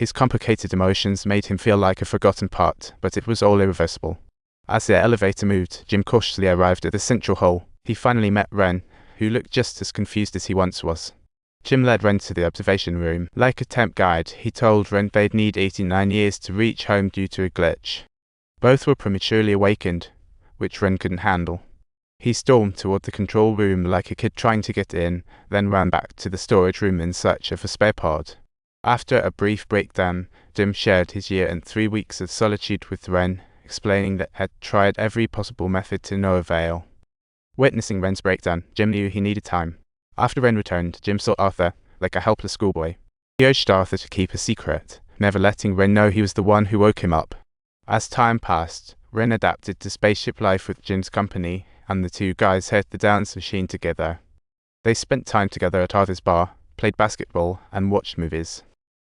His complicated emotions made him feel like a forgotten part, but it was all irreversible. As the elevator moved, Jim cautiously arrived at the central hall. He finally met Ren, who looked just as confused as he once was. Jim led Ren to the observation room. Like a temp guide, he told Ren they'd need 89 years to reach home due to a glitch. Both were prematurely awakened, which Ren couldn't handle. He stormed toward the control room like a kid trying to get in, then ran back to the storage room in search of a spare pod. After a brief breakdown, Jim shared his year and 3 weeks of solitude with Ren, explaining that had tried every possible method to no avail. Witnessing Ren's breakdown, Jim knew he needed time. After Ren returned, Jim sought Arthur like a helpless schoolboy. He urged Arthur to keep a secret, never letting Ren know he was the one who woke him up. As time passed, Ren adapted to spaceship life with Jim's company, and the two guys hit the dance machine together. They spent time together at Arthur's bar, played basketball, and watched movies.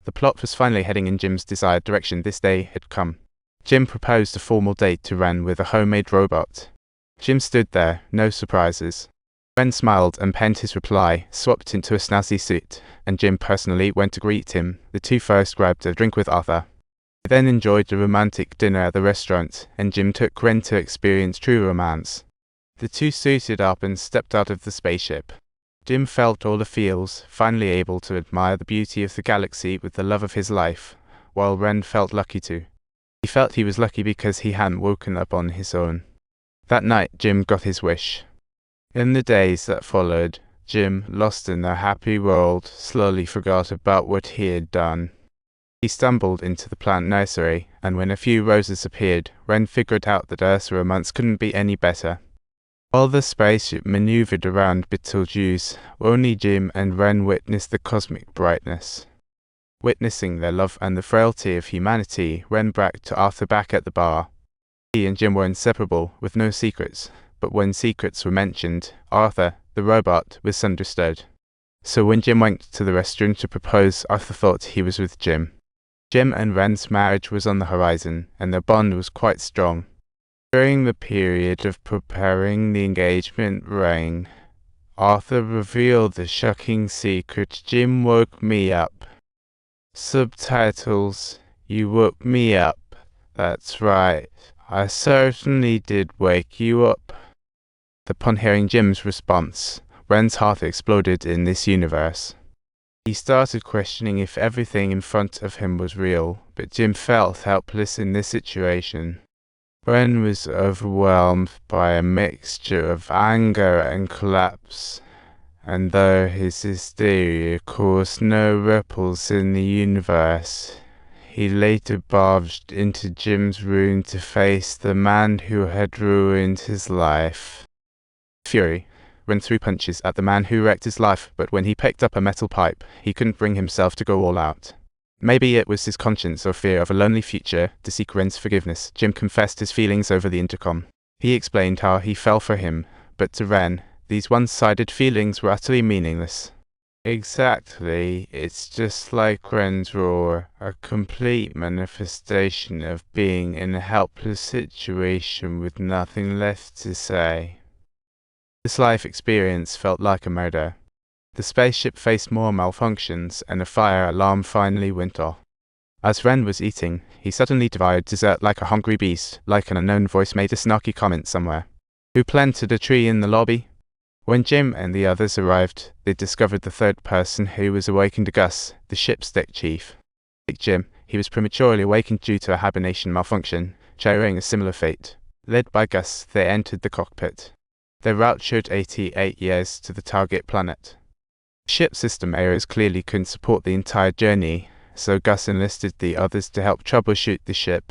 The plot was finally heading in Jim's desired direction. This day had come. Jim proposed a formal date to Ren with a homemade robot. Jim stood there, no surprises. Ren smiled and penned his reply, swapped into a snazzy suit, and Jim personally went to greet him. The two first grabbed a drink with Arthur. They then enjoyed a romantic dinner at the restaurant, and Jim took Ren to experience true romance. The two suited up and stepped out of the spaceship. Jim felt all the feels, finally able to admire the beauty of the galaxy with the love of his life, while Ren felt lucky too. He felt he was lucky because he hadn't woken up on his own. That night, Jim got his wish. In the days that followed, Jim, lost in the happy world, slowly forgot about what he had done. He stumbled into the plant nursery, and when a few roses appeared, Ren figured out that Earth's romance couldn't be any better. While the spaceship maneuvered around Betelgeuse, only Jim and Ren witnessed the cosmic brightness. Witnessing their love and the frailty of humanity, Ren bragged to Arthur back at the bar. He and Jim were inseparable, with no secrets, but when secrets were mentioned, Arthur, the robot, was misunderstood. So when Jim went to the restaurant to propose, Arthur thought he was with Jim. Jim and Ren's marriage was on the horizon, and their bond was quite strong. During the period of preparing the engagement ring, Arthur revealed the shocking secret: Jim woke me up. Subtitles: You woke me up. That's right, I certainly did wake you up. Upon hearing Jim's response, Ren's heart exploded in this universe. He started questioning if everything in front of him was real, but Jim felt helpless in this situation. Ren was overwhelmed by a mixture of anger and collapse, and though his hysteria caused no ripples in the universe, he later barged into Jim's room to face the man who had ruined his life. Fury, Ren threw punches at the man who wrecked his life, but when he picked up a metal pipe, he couldn't bring himself to go all out. Maybe it was his conscience or fear of a lonely future to seek Ren's forgiveness. Jim confessed his feelings over the intercom. He explained how he fell for him, but to Ren, these one-sided feelings were utterly meaningless. Exactly, it's just like Ren's roar, a complete manifestation of being in a helpless situation with nothing left to say. This life experience felt like a murder. The spaceship faced more malfunctions, and a fire alarm finally went off. As Ren was eating, he suddenly devoured dessert like a hungry beast, like an unknown voice made a snarky comment somewhere. Who planted a tree in the lobby? When Jim and the others arrived, they discovered the third person who was awakened: Gus, the ship's deck chief. Like Jim, he was prematurely awakened due to a hibernation malfunction, sharing a similar fate. Led by Gus, they entered the cockpit. Their route showed 88 years to the target planet. Ship system errors clearly couldn't support the entire journey, so Gus enlisted the others to help troubleshoot the ship.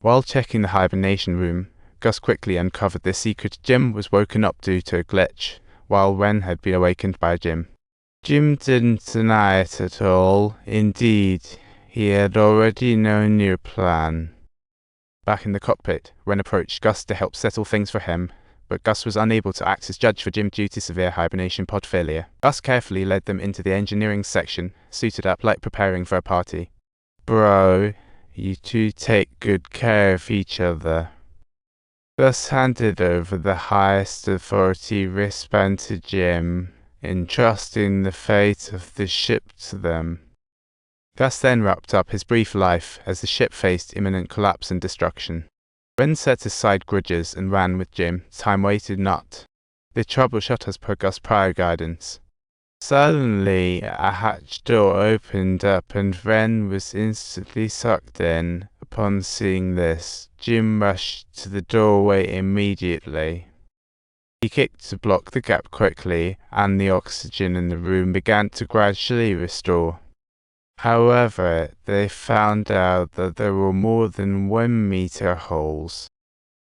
While checking the hibernation room, Gus quickly uncovered their secret: Jim was woken up due to a glitch, while Ren had been awakened by Jim. Jim didn't deny it at all. Indeed, he had already known your plan. Back in the cockpit, Ren approached Gus to help settle things for him, but Gus was unable to act as judge for Jim due to severe hibernation pod failure. Gus carefully led them into the engineering section, suited up like preparing for a party. Bro, you two take good care of each other. Gus handed over the highest authority wristband to Jim, entrusting the fate of the ship to them. Thus then wrapped up his brief life as the ship faced imminent collapse and destruction. Ren set aside grudges and ran with Jim. Time waited not. The trouble shot as per Gus' prior guidance. Suddenly, a hatch door opened up and Ren was instantly sucked in. Upon seeing this, Jim rushed to the doorway immediately. He kicked to block the gap quickly, and the oxygen in the room began to gradually restore. However, they found out that there were more than 1 meter holes.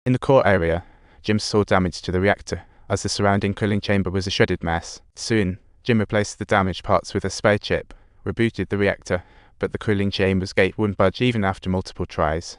In the core area, Jim saw damage to the reactor, as the surrounding cooling chamber was a shredded mess. Soon, Jim replaced the damaged parts with a spare chip, rebooted the reactor, but the cooling chamber's gate wouldn't budge even after multiple tries.